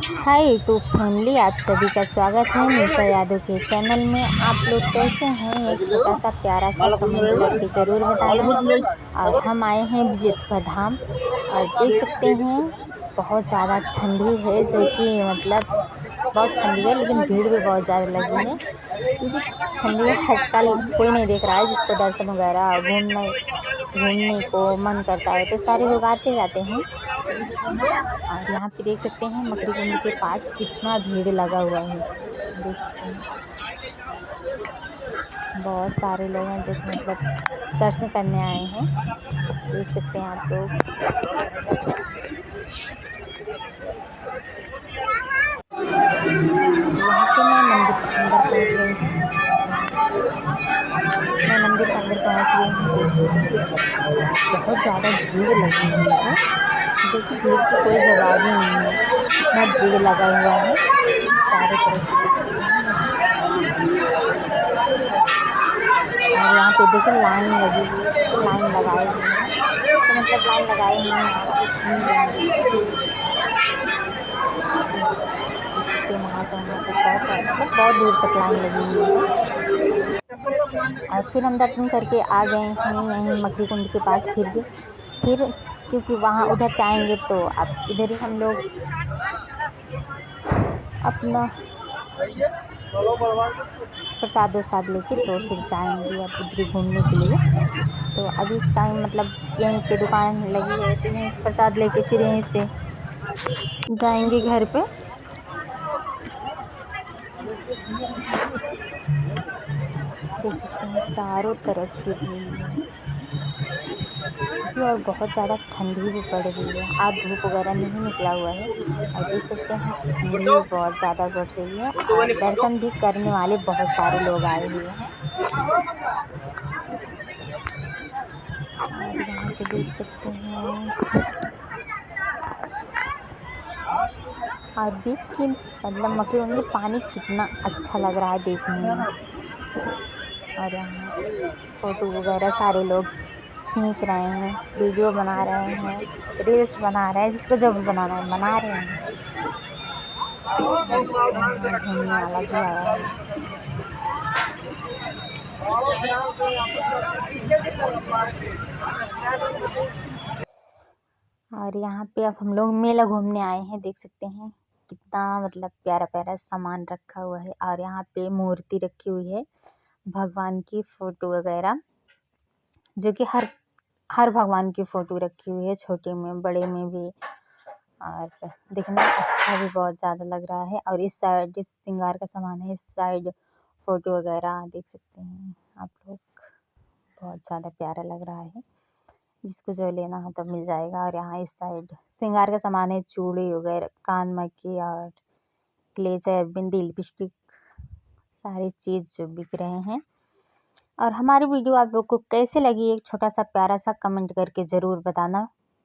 Hi YouTube family, आप सभी का स्वागत है निशा यादव के चैनल में। आप लोग कैसे हैं? एक छोटा सा प्यारा सा कमेंट करके ज़रूर बताना। और हम आए हैं विजेता धाम और देख सकते हैं बहुत ज़्यादा ठंडी है, जो कि मतलब बहुत ठंडी है, लेकिन भीड़ भी बहुत ज़्यादा लगी है क्योंकि ठंडी आजकल कोई नहीं देख रहा है। जिसको दर्शन वगैरह घूमने को मन करता है तो सारे लोग आते जाते हैं। और यहाँ पे देख सकते हैं मकरी कुंड के पास कितना भीड़ लगा हुआ है। देख सकते हैं बहुत सारे लोग हैं जो कि मतलब दर्शन करने आए हैं। देख सकते हैं आप लोग। यहाँ पे मैं मंदिर के अंदर पहुँच गई हूँ। देख सकते हैं बहुत ज़्यादा भीड़ लगी हुई है। देखिए भीड़ की कोई जवाब ही नहीं है, इतना भीड़ लगा हुआ है चारों तरफ से। देख सकते हैं और यहाँ पे देखिए लाइन लगी हुई है, देखिए लाइन लगाए हुए हैं तो मतलब लाइन लगाए हुए हैं यहाँ से घूम लेंगे सब। देख सकते हैं वहाँ से वहाँ तक मतलब बहुत दूर तक लाइन लगी हुई है। और फिर हम दर्शन करके आ गए हैं यहीं मकरी कुंड के पास। फिर क्योंकि वहाँ उधर से आएंगे तो अब इधर ही हम लोग अपना प्रसाद वरसाद लेके तो फिर जाएंगे अब उधर घूमने के लिए। तो अभी इस टाइम मतलब यहीं पे दुकान लगी है तो यहीं से प्रसाद लेके फिर यहीं से जाएंगे घर पे। देख सकते हैं चारों तरफ से भीड़ है और बहुत ज़्यादा ठंडी भी पड़ रही है। आज धूप वगैरह नहीं निकला हुआ है और देख सकते हैं ठंडी भी बहुत ज़्यादा बढ़ रही है और दर्शन भी करने वाले बहुत सारे लोग आए हुए हैं। और यहाँ पे देख सकते हैं और बीच की मतलब मकरी कुंड में पानी कितना अच्छा लग रहा है देखने में। और यहाँ फोटो वगैरह सारे लोग खींच रहे हैं, वीडियो बना रहे हैं, रील्स बना रहे हैं, जिसको जो भी बनाना है बना रहे हैं। घूमने वाला भी आया है। और यहाँ पे अब हम लोग मेला घूमने आए हैं। देख सकते हैं कितना मतलब प्यारा प्यारा सामान रखा हुआ है और यहाँ पे मूर्ति रखी हुई है, भगवान की फोटो वगैरह, जो कि हर भगवान की फोटो रखी हुई है, छोटे में बड़े में भी। और देखने में अच्छा भी बहुत ज़्यादा लग रहा है। और इस साइड जिस श्रृंगार का सामान है, इस साइड फोटो वगैरह देख सकते हैं आप लोग, बहुत ज़्यादा प्यारा लग रहा है। जिसको जो लेना हो तब मिल जाएगा। और यहाँ इस साइड श्रृंगार का सामान है, चूड़ी वगैरह, कान में की और क्लेचर, बिंदी, लिपस्टिक, सारी चीज़ जो बिक रहे हैं। और हमारी वीडियो आप लोग को कैसे लगी, एक छोटा सा प्यारा सा कमेंट करके ज़रूर बताना।